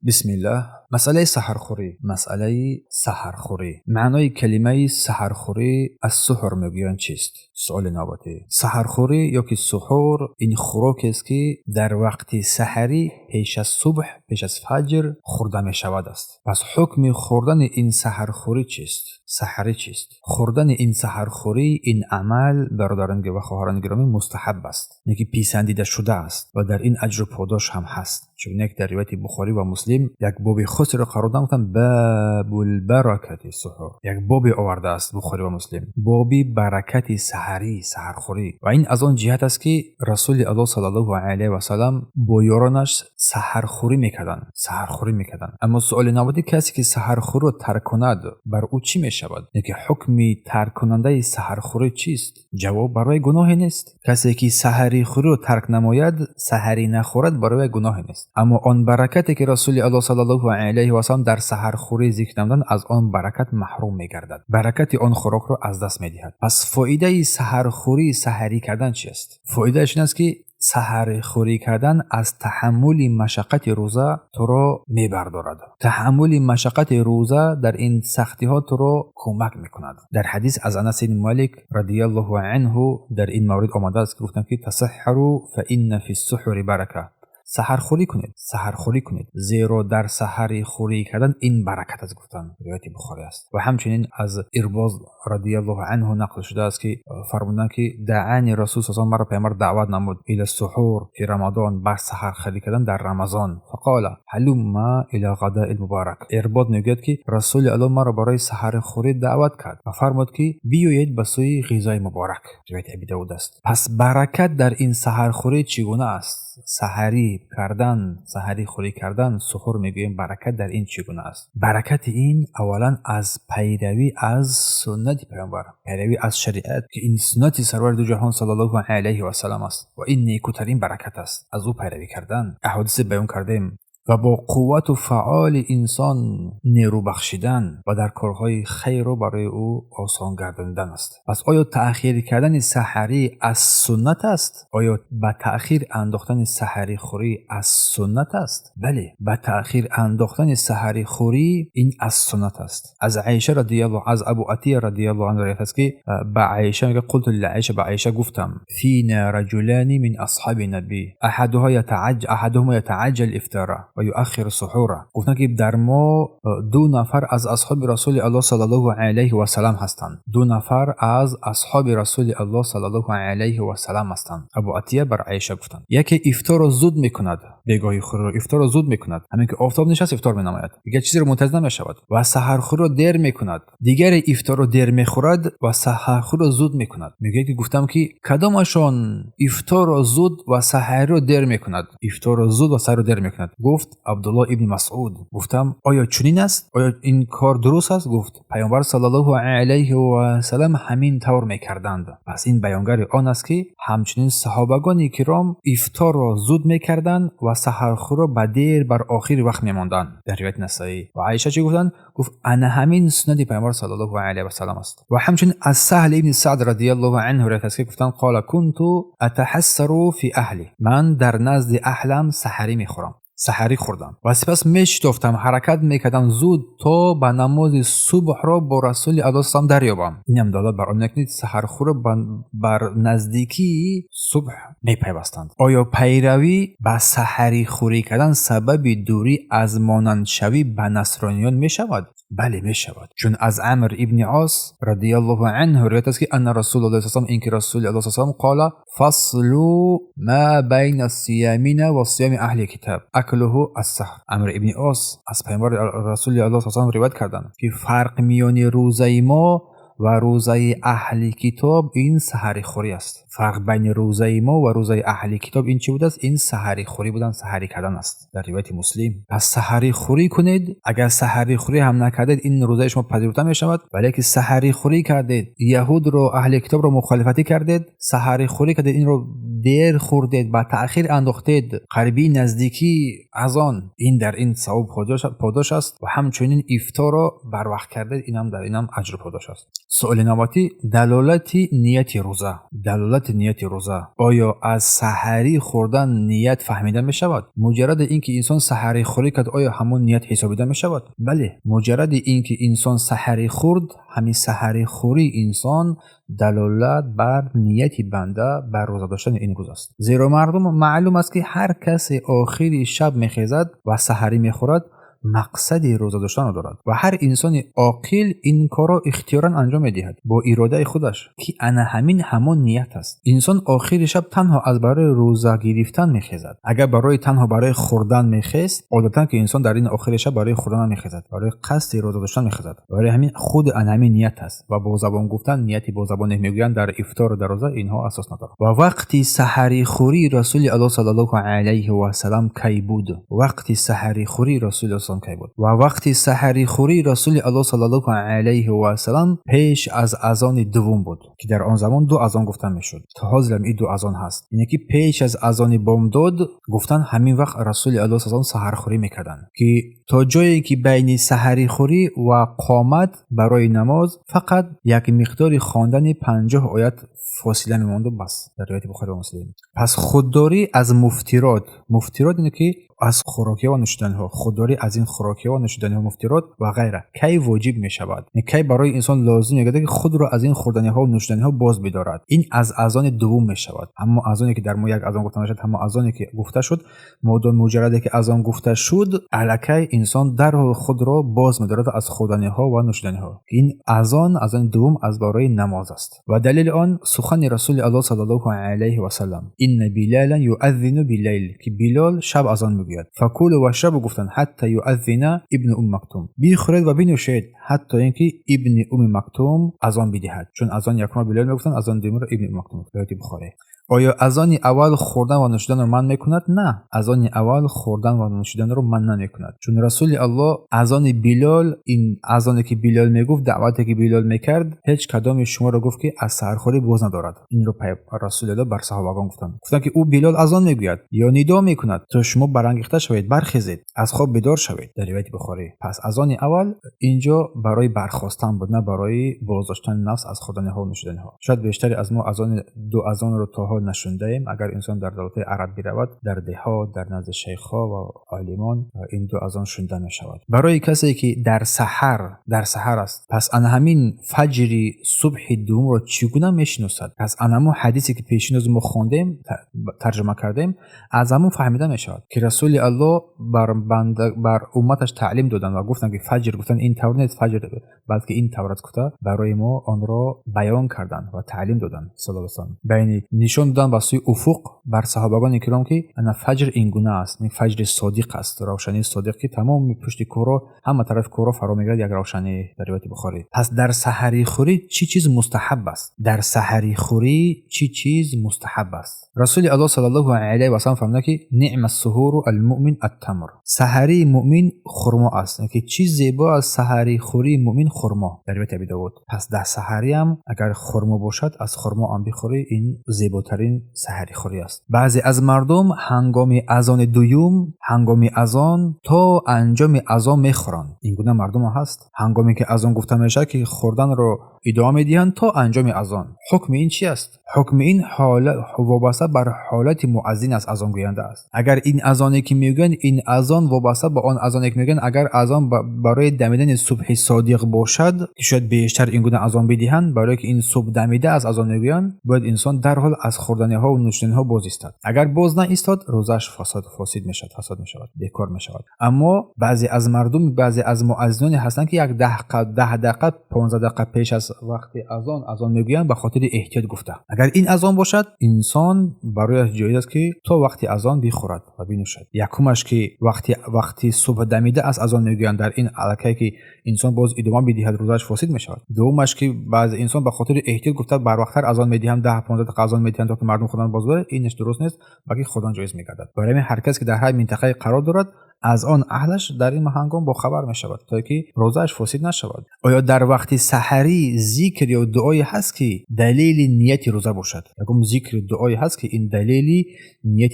بسم الله. مسئله سحرخوری. معنای کلمه سحرخوری از سحر میگویند چیست؟ سوال نوبتی. سحرخوری یا که سحور این خوراک است که در وقت سحری پیش از صبح، پیش از فجر خورده می شود است. پس حکم خوردن این سحرخوری چیست؟ سحری چیست؟ خوردن این سحرخوری، این عمل برادران و خواهران گرامی مستحب است، نگی پیسندیده شده است و در این اجر و پاداش هم هست. چون یک در روایت بخاری و مسلم یک باب خاصی را قرار دادن، باب البرکت سحور، یک باب آورده است بخاری و مسلم، باب برکت سحرخوری. و این از آن جهت است که رسول الله صلی الله علیه و سلم با یارانش سحرخوری میکردند. اما سوال نوبتی، کسی که سحرخوری را ترک کند بر او چی میشود؟ یعنی حکم ترک کننده سحرخوری چیست؟ جواب، برای گناه نیست. کسی که سحرخوری را ترک نماید، سحری نخورد، برای گناه نیست. اما آن برکتی که رسول الله صلی الله علیه و سلم در سحرخوری ذکر نمودند، از آن برکت محروم میگردد، برکت آن خوراک را از دست میدهد. پس فایده سحرخوری، سحری کردن چیست؟ فایدهش این است که سحرخوری کردن از تحمل مشقت روزه تو را میبردارد. تحمل مشقت روزه در این سختی ها تو را کمک میکند. در حدیث از انس بن مالک رضی الله عنه در این مورد آمده است که گفتند که تسحروا فإن فی السحور برکه. سحرخوری کنید زیرا در سحرخوری کردن این برکت است، گفتند روایت بخاری است. و همچنین از ارباز رضی الله عنه نقل شده است که فرمودند که دعانی رسول صلی الله علیه و آله پیامبر دعوت نمود الی السحور فی رمضان، بر سحرخوری کردن در رمضان. فقال هلم الی غداء المبارک. ارباز میگوید که رسول الله ما را برای سحرخوری دعوت کرد و فرمود که بیایید به سوی غذای مبارک. روایت ابی داود است. پس برکت در این سحرخوری چگونه است؟ سحرخوری کردن سحور میگویم برکت در این چگونه است؟ برکت این اولا از پیروی از سنت پیامبر، پیروی از شریعت که این سنت سرور دو جهان صلی الله علیه و سلم است و این نیکوترین برکت است. از او پیروی کردن، احادیث بیان کردیم، و با قوت و فعال انسان نیرو بخشیدن و در کارهای خیر رو برای او آسان گرداندن است. پس آیا تأخیر کردن سحری از سنت است؟ آیا به تأخیر انداختن سحری خوری از سنت است؟ بله، به تأخیر انداختن سحری خوری این از سنت است. از عایشه رضی الله، از ابو عطیه رضی الله عنه روایت است که به عایشه میگه قلت لعایشه، به عایشه گفتم فینا رجلان من اصحاب النبی احدهما یتعجل افطاره و یؤخر سحوره. گفتن که در ما دو نفر از اصحاب رسول الله صلی الله علیه و سلم هستند. دو نفر از اصحاب رسول الله صلی الله علیه و سلم هستند. ابو عطیه بر عایشه گفتند یکی افطار را زود میکند، بگاهی خوری را افطار را زود میکند، همین که آفتاب نشست افطار مینماید، دیگر چیزی را منتظر نمیشود، و سحرخوری را دیر میکند، دیگر افطار را دیر میخورد و سحرخوری را زود میکند. میگه که گفتم که کدامشان افطار را زود و سحر را دیر میکند؟ افطار را زود و سحر را دیر میکند. گفت عبدالله ابن مسعود. گفتم آیا چنین است؟ آیا این کار درست است؟ گفت پیامبر صلی الله علیه و سلم همین طور میکردند. پس این بیانگر آن است که همچنین صحابگان کرام افطار را زود میکردند و سحرخوری را به دیر بر آخر وقت میماندند. در روایت نسائی. و عایشه چی گفتند؟ گفت انا همین سنت پیامبر صلی الله علیه و سلم است. و همچنین از سهل ابن سعد رضی الله عنه روایت است که گفتند قال كنت اتحسر فی اهلی، من در نزد اهلم سحری میخورم، سحری خوردم و سپس میشتافتم، حرکت میکردم زود تا به نماز صبح را با رسول الله صلی الله علیه و دریابم. این هم دلالت بر آن است که سحرخوری بر نزدیکی صبح میپیوستند. آیا پیروی به سحری خوری کردن سبب دوری از مانند شوی به نصرانیان میشود؟ بله میشود. چون از عمرو ابن عاص رضی الله عنه روایت است که ان رسول الله صلی الله علیه و سلم، اینکه رسول الله صلی الله علیه و سلم قال فصل ما بین الصیامین و صیام اهل کتاب اکله السحر. عمرو ابن عاص از پیامبر رسول الله صلی الله علیه و سلم روایت کردند که فرق میان روزه ما و روزه اهل کتاب این سحری خوری است. فرق بین روزه ما و روزه اهل کتاب این چی بود است؟ این سحری خوری بودن، سحری کردن است. در روایت مسلم. پس سحری خوری کنید. اگر سحری خوری هم نکردید این روزه شما پذیرفته میشود، ولی که سحری خوری کردید، یهود رو، اهل کتاب رو مخالفتی کردید، سحری خوری کردید، این رو دیر خوردید، با تأخیر انداختید، قربی نزدیکی از آن، این در این ثواب پاداش است. و همچنین افطار رو بر وقت کردید، این هم در این هم اجر پاداش است. سوال نواتی دلالت نیت روزه آیا از سحری خوردن نیت فهمیده می شود؟ مجرد اینکه انسان سحری خوری کرد آیا همون نیت حسابیده می شود؟ بله، مجرد اینکه انسان سحری خورد، همین سحری خوری انسان دلالت بر نیتی بنده بر روزه داشتن این روز است. زیرا معلوم است که هر کسی آخری شب میخیزد و سحری میخورد مقصد روزه داشتن را دارد و هر انسان عاقل این کار را اختیاراً انجام می‌دهد با اراده خودش که انا همون نیت است. انسان آخر شب تنها از برای روزه گرفتن میخیزد. اگر تنها برای خوردن میخیست، عادتاً که انسان در این آخر شب برای خوردن میخیزد، برای قصد روزه داشتن میخیزد. برای همین خود همین نیت است و با زبان گفتن نیتی با زبان نمیگویند در افطار و در روزه اینها اساس ندارد. و وقتی سحری خوری رسول الله صلی الله علیه و سلم کی بود؟ وقتی سحری خوری رسول الله وقتی سحری خوری رسول الله صلی الله علیه و سلم پیش از اذان دوم بود که در آن زمان دو اذان گفتن میشد. تا حاضر این دو اذان هست. یعنی که پیش از اذان بامداد گفتن همین وقت رسول الله صلی الله علیه و سحر خوری میکردن که تا جایی که بین سحری خوری و قامت برای نماز فقط یک مقدار خواندن 50 آیت فاصله میموند و بس. در روایت بخاری و مسلم. پس خودداری از مفطرات اینه که از خوراکی و نوشیدنی ها، خودداری از این خوراکی و نوشیدنی ها، مفطرات و غیره کی واجب می شود، کی برای انسان لازم میگه که خود را از این خوردنی ها و نوشیدنی ها باز بدارد. این از اذان دوم می شود. اما اذانی که در ما یک اذان گفته نشد، اما اذانی که گفته شد، مجرد که اذان گفته شد الکی انسان در خود را باز می‌دارد از خوردنی ها و نوشیدنی ها. این اذان دوم از برای نماز است و دلیل آن سخن رسول الله صلی الله علیه و سلم این بلال یؤذن باللیل که بلال شب اذان میگوید. فکلوا و اشربوا گفتن حتی یؤذن ابن مکتوم، بخورید و بنوشید حتی اینکه ابن مکتوم اذان بدهد. چون اذان یکم بلال میگفتن، اذان دوم را ابن مکتوم. روایت بخاری. آیا اذان اول خوردن و نوشیدن رو من میکند؟ نه، اذان اول خوردن و نوشیدن رو من نمیکند. چون رسول الله اذان بلال، این اذانی که بلال میگفت، دعوتی که بلال میکرد، هیچ کدام شما رو گفت که از سحرخوری باز ندارد. این رو رسول الله بر صحابگان گفتن که او بلال اذان میگوید یا ندا میکند تا شما برانگیخته شوید، برخیزید، از خواب بیدار شوید. در روایت بخاری. پس اذان اول اینجا برای برخاستن بود، نه برای بازداشتن نفس از خوردن ها و نوشیدن ها. شاید بیشتری از ما دو اذان رو تا نشونده ایم. اگر انسان در دولت عرب برود، در دهات، در نزد شیخ‌ها و عالمان، این دو اذان شنیده میشود. برای کسی که در سحر است، پس ان همین فجر صبح دوم رو چگونه میشناسد؟ پس انمو حدیثی که پیشین از ما خوندیم، ترجمه کردیم، از همون فهمیده میشود که رسول الله بر امتش تعلیم دادن و گفتن که فجر، گفتن این طور نیست فجر، بلکه این طورت گفته برای ما آن را بیان کردن و تعلیم دادن صلی الله علیه و آله. نشون دادن با سوی افق بر صحابگان کرام که انا فجر این گونه است، این فجر صادق است، روشنی صادق که تمام پشت کورا، همه طرف کورا فرا میگیرد، یک روشنی. در روایت بخاری. پس در سحری خوری چی چیز مستحب است؟ در سحری خوری چی چیز مستحب است؟ رسول الله صلی الله علیه و سلم فرمود که نعم السحور المؤمن التمر، سحری مؤمن خرما است. که چیز زیبا از سحری خوری مؤمن خرما. در روایت ابی داود. پس در سحری هم اگر خرما باشد، از خرما هم بخوری، این زیباترین سحری خوری است. بعضی از مردم هنگام اذان دوم، هنگام اذان تا انجام اذان میخورند. این گونه مردم هست. هنگامی که اذان گفته میشه که خوردن رو ادامه میدهند تا انجام اذان. حکم این چی است؟ حکم این حالت وابسته بر حالت مؤذن از اذان گوینده است. اگر این اذانی که میگن، این اذان وابسته به آن اذانی که میگن، اگر اذان برای دمیدن صبح صادق باشد که شاید بیشتر این گونه اذان بدهند، برای که این صبح دمیده از اذان میگویند، باید انسان در حال از خوردن ها و نوشیدن ها باز ایستاد. اگر باز نه ایستاد، روزش فاسد میشود، بیکار میشود. اما بعضی از مردم، بعضی از مؤذنان هستند که یک 10 دقیقه 15 دقیقه پیش از وقت اذان میگویند به خاطر احتیاط گفته. اگر این اذان باشد، انسان برای جایز است که تا وقت اذان بخورد و بنوشد. یکمش که وقتی صبح دمیده از اذان میگویند، در این حالتی که انسان باز ادامه بدهد، روزش فاسد میشود. دومش که بعض انسان به خاطر احتیاط گفته بر وقتتر اذان میدهند، 10 15 دقیقه اذان میدهند تا که مردم خودن باز بره، اینش درست نیست، بلکه خودان جایز میگردد. برای هر کس که در هر منطقه قرار دارد، از آن اهلش در این هنگام با خبر می شود تا که روزش فاسد نشود. آیا در وقت سحری ذکر یا دعایی هست که دلیل نیت روزه باشد؟ یکم ذکر دعایی هست که این دلیل نیت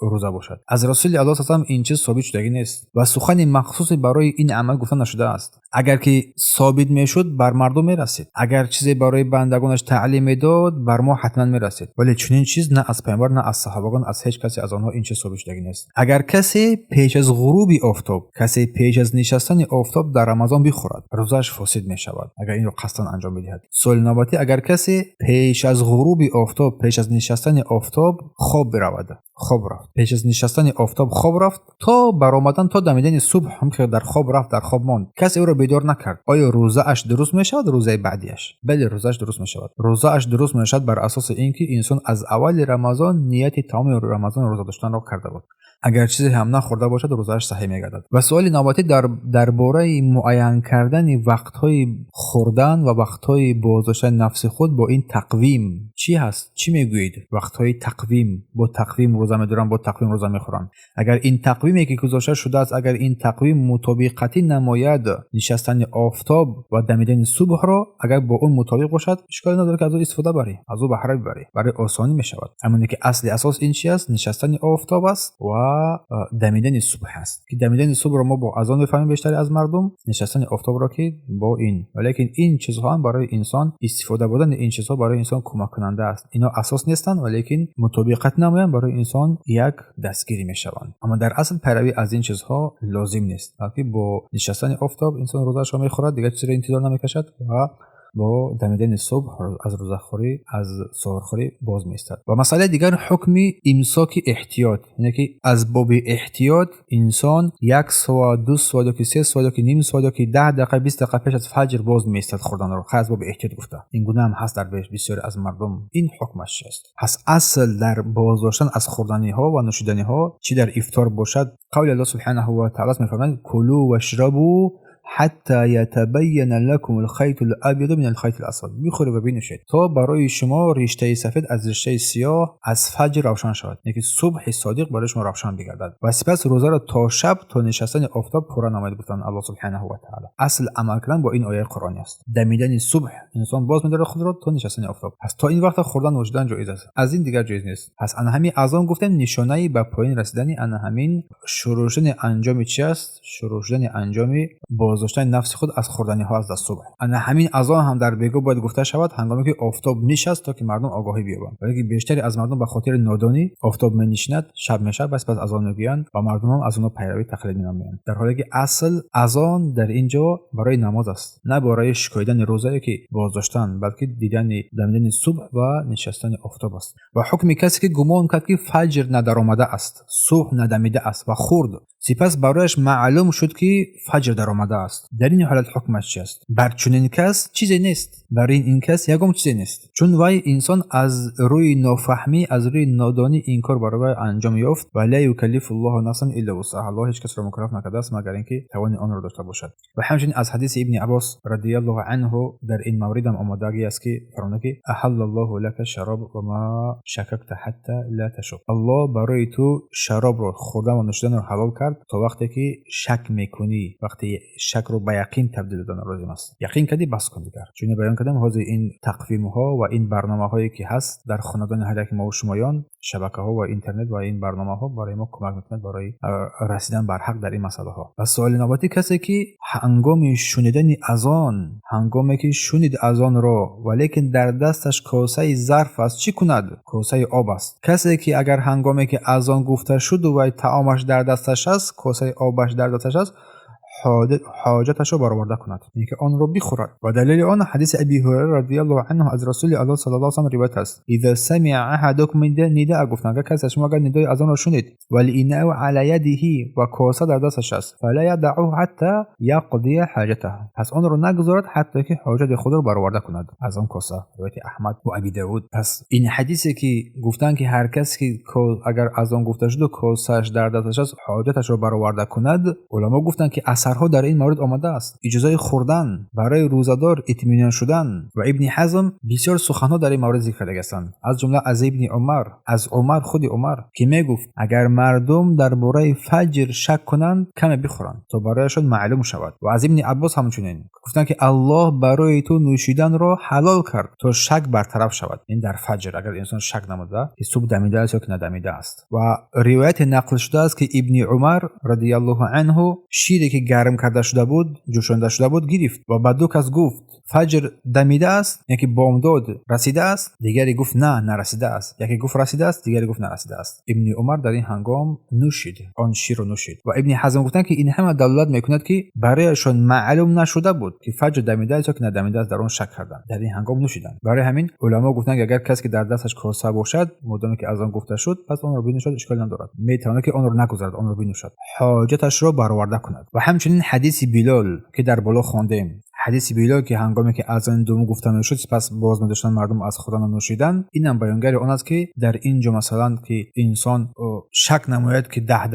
روزه باشد. از رسول الله صلی الله علیه و آله این چیز ثابت شده نیست و سخن مخصوص برای این عمل گفته نشده است. اگر که ثابت میشد بر مردم میرسید، اگر چیزی برای بندگانش تعلیم میداد بر ما حتما میرسید. ولی چنین چیز نه از پیامبر نه از صحابگان از هیچ کسی از آنها این چیز ثابت شدگی نیست. اگر کسی پیش از غروب آفتاب، کسی پیش از نشستن آفتاب در رمضان بخورد، روزش فاسد می شود اگر این رو قصداً انجام بدهد. سوال نوبتی، اگر کسی پیش از غروب آفتاب، پیش از نشستن آفتاب خواب برود، خواب رفت، پیش از نشستن آفتاب خواب رفت تا برآمدن تا دمیدن صبح هم که در خواب رفت، در خواب ماند، کسی او را بیدار نکرد، آیا روزه اش درست می شود روزه بعدیش؟ بله، روزه اش درست می شود. روزه اش درست می شود بر اساس اینکه انسان از اول رمضان نیت تمام رمضان روزه داشتن را کرده بود. اگر چیزی هم نخورده باشد روزه‌اش صحیح می‌گردد. و سوال نوبتی درباره معین کردن وقت‌های خوردن و وقت‌های بازداشتن نفس خود با این تقویم چی هست؟ چی میگویید؟ وقت‌های تقویم، با تقویم روزه می‌دارن، با تقویم روزه می‌خورن. اگر این تقویمی که گذاشته شده است، اگر این تقویم مطابقتی نماید نشستن آفتاب و دمیدن صبح را، اگر با اون مطابق باشد اشکالی نداره که از اون استفاده بری، از اون بهره ببری، برای آسانی می‌شود. اما که اصل اساس این چی است؟ نشستن آفتاب است و دمیدن صبح هست که دمیدن صبح رو ما با اذان بفهمیم بیشتری از مردم، نشستن آفتاب را که با این. ولیکن این چیزها هم برای انسان استفاده بودن این چیزها برای انسان کمک کننده است. اینا اساس نیستن ولیکن مطابقت نمایان برای انسان یک دستگیری میشوند. اما در اصل پیروی از این چیزها لازم نیست، بلکه با نشستن آفتاب انسان روزش را میخورد، دیگه چیزی را انتظار نمیکشد و با دمیدن صبح از روزخوری از سحرخوری باز میستد. و مسئله دیگر حکم امساک احتیاط، یعنی که از باب احتیاط انسان 1 ساعت 2 ساعت 3 ساعت نیم ساعت 10 دقیقه 20 دقیقه پیش از فجر باز میستد خوردن رو، از باب احتیاط گفته. این گونه هم هست در بسیاری از مردم. این حکمش است. پس اصل در باز داشتن از خوردنی ها و نوشیدنی ها چی در افطار باشد، قول الله سبحانه و تعالی میفرماید کلوا واشربوا حتی یتبین لکم الخیط الابیض من الخیط الاسود. بخورید و بنوشید تا برای شما رشته سفید از رشته سیاه از فجر روشن شود، یعنی صبح صادق برای شما روشن بگردد. و سپس روزه را تا شب تا نشستن آفتاب پورا نماید گفتن الله سبحانه و تعالی. اصل عمل کردن با این آیه قرآنی است. دمیدن صبح انسان باز می‌داره خود را تا نشستن آفتاب، پس تا این وقت خوردن و نوشیدن جایز است، از این دیگر جایز نیست. پس انا همین اذان گفتن نشانه به پایین رسیدن، انا همین شروع شدن انجام چی است؟ شروع شدن انجام بازداشتن نفس خود از خوردنی ها از صبح. انا همین اذان هم در بیگاه باید گفته شود هنگامی که آفتاب نشست تا که مردم آگاهی بیابند. ولی بیشتری از مردم به خاطر نادانی آفتاب می‌نشیند، شب میشه، بس پس اذان میگویند و مردم هم از اونها پیروی تقلید می‌نمایند، در حالی که اصل اذان در اینجا برای نماز است، نه برای شکاییدن روزه که بازداشتن، بلکه دیدن دمیدن صبح و نشستن آفتاب است. و حکم کسی که گمان کرد که فجر ندرآمده است، صبح ندمیده است و خورد، سپس برایش معلوم شد که فجر درآمده است، در این حالت حکمش چی است؟ بر چنین کس چیزی نیست، برای این کس یگام چیزی نیست، چون وای انسان از روی نافهمی، از روی نادانی این کار برای انجام یافت. و لا یکلف الله نفسا الا وسعها، الله هیچ کس را مکلف نکرده است مگر اینکه توان آن را داشته باشد. و همچنین از حدیث ابن عباس رضی الله عنه در این مورد هم آمدگی است که فرمود که احل الله لك شراب و ما شککت حتی لا تشرب، الله برای تو شراب رو خوردن و نوشیدن رو حلال کرد تا وقتی که شک میکنی، وقتی شک رو به یقین تبدیل دادن لازم است. یقین کردی بس کن دیگر. چون بیان کردم حاضر این تقویم ها و این برنامه هایی که هست در خاندان هر یک ما و شمایان، شبکه ها و اینترنت و این برنامه ها برای ما کمک میکنه برای رسیدن بر حق در این مسئله ها. و سوال نوبتی کسی که هنگام شنیدن اذان، هنگامی که شنید اذان را ولیکن در دستش کاسه ظرف است، چی کند؟ کاسه آب است. کسی که اگر هنگامی که اذان گفته شد و طعامش در دستش است، کاسه آبش در دستش است، حاجتش را برآورده کند، یعنی که آن را بخورد. و دلیل آن حدیث ابی هریره رضی الله عنه از رسول الله صلی الله علیه و آله روایت است: اذا سمع احدکم نداء، گفتن اگر کسی شما اگر ندای اذان را شنید والاناء علی یده و کاسه در دستش است، فلا یدعه حتی یقضی حاجته، پس آن را نگذارد حتی که حاجت خود را برآورده کند از آن کاسه. روایت احمد و ابی داود. پس این حدیثی که گفتن که هر کس که اگر اذان گفته شد و کاسهش در دستش است حاجتش را برآورده کند، علما گفتن که اثرها در این مورد آمده است: اجازه خوردن، برای روزادار اطمینان شدن. و ابن حزم بسیار سخنها در این مورد ذکر کرده هستند، از جمله از ابن عمر، از عمر خود عمر که میگفت اگر مردم درباره فجر شک کنند کم بخورند تا برایشان معلوم شود. و از ابن عباس همچنین گفتن که الله برای تو نوشیدن را حلال کرد تا شک برطرف شود. این در فجر اگر انسان شک نموده که صبح دمیده است یا که ندمیده است. و روایت نقل شده است که ابن عمر رضی الله عنه شیری که گرم کرده شده بود، جوشانده شده بود گرفت و بعد دو کس گفت فجر دمیده است، یکی بامداد رسیده است، دیگری گفت نه نرسیده است، یکی گفت رسیده است، دیگری گفت نرسیده است. ابن عمر در این هنگام نوشید، آن شیر رو نوشید. و ابن حزم گفتن که این همه دلالت میکند که برایشان معلوم نشده بود که فجر دمیده است یا که ندمیده است، در آن شک کردند، در این هنگام نوشیدن. برای همین علما گفتن که اگر کسی که در دستش کاسه باشد مدام که اذان گفته شد پس آن رو بنوشد، اشکال ندارد، میتواند که آن رو نگذارد، آن رو بنوشد، حاجتش را برآورده کند. و همچنین حدیث بلال که در بالا خواندیم، حدیث بلال که هنگامی که اذان دوم گفته میشد سپس باز می‌داشتن مردم از خودشان نوشیدن، اینم بیانگر آن است که در اینجا مثلا که انسان شک نماید که 10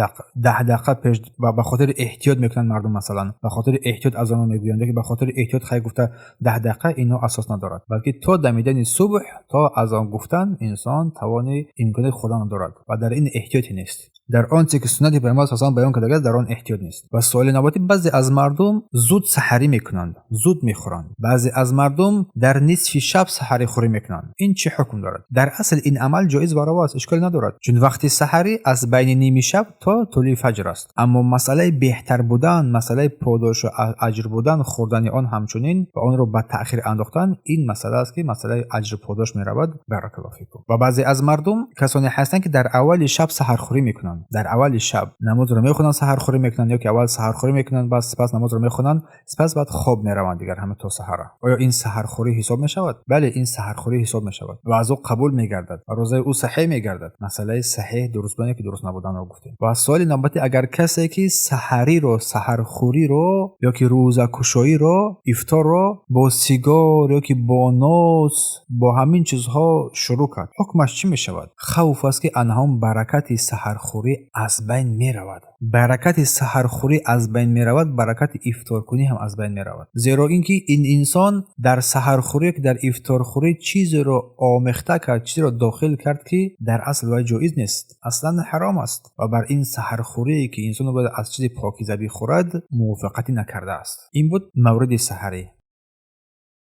دقیقه پیش به خاطر احتیاط میکنن مردم، مثلا به خاطر احتیاط اذان میگویند که به خاطر احتیاط خیر گفته 10 دقیقه، اینا اساس ندارد، بلکه تا دمیدن صبح تا اذان گفتن انسان توان امکانات خودان دارد و در این احتیاطی نیست. در آنچه که سنت پیامبر صلی الله علیه و بیان کرده در آن احتیاط نیست. و سوال نباتی بعضی از مردم زود سحری میکنند، زود میخورند، بعضی از مردم در نصف شب سحری خوری میکنند. این چه حکم دارد؟ در اصل این عمل جایز و روا است، اشکال ندارد، چون وقتی سحری از بین نیمه شب تا طلوع فجر است. اما مسئله بهتر بودن، مسئله پاداش و اجر بودن خوردن آن همچنین و آن رو به تأخیر انداختن، این مسئله است که مسئله اجر پاداش میرود. بارک الله فیکم. و بعضی از مردم کسانی هستند که در اول شب سحرخوری میکنند، در اول شب نماز رو میخونن، سحرخوری میکنن، یا که اول سحرخوری میکنن بعد سپس نماز رو میخونن، سپس بعد خواب میروند دیگر همه تا سحر. آیا این سحرخوری حساب میشود؟ بله این سحرخوری حساب میشود و از او قبول میگردد و روزه او صحیح میگردد. مسئله صحیح درست بودن که درست نبودن رو گفتیم. و سوال نوبتی، اگر کسی که سحری رو، سحرخوری رو یا که روزه کشایی رو، افطار رو با سیگار یا که با نوز با همین چیزها شروع کرد، حکمش چی میشود؟ خوف است که انهم برکت سحرخوری از بین می رود. برکت سحرخوری از بین می رود، برکت افطارخوری هم از بین می رود. زیرا اینکه این انسان در سحرخوری که در افطارخوری چیزی رو آمیخته کرد، چیزی رو داخل کرد که در اصل و جایز نیست، اصلا حرام است و بر این سحرخوری که انسان باید از چیز پاکیزه بخورد موافقتی نکرده است. این بود مورد سحری.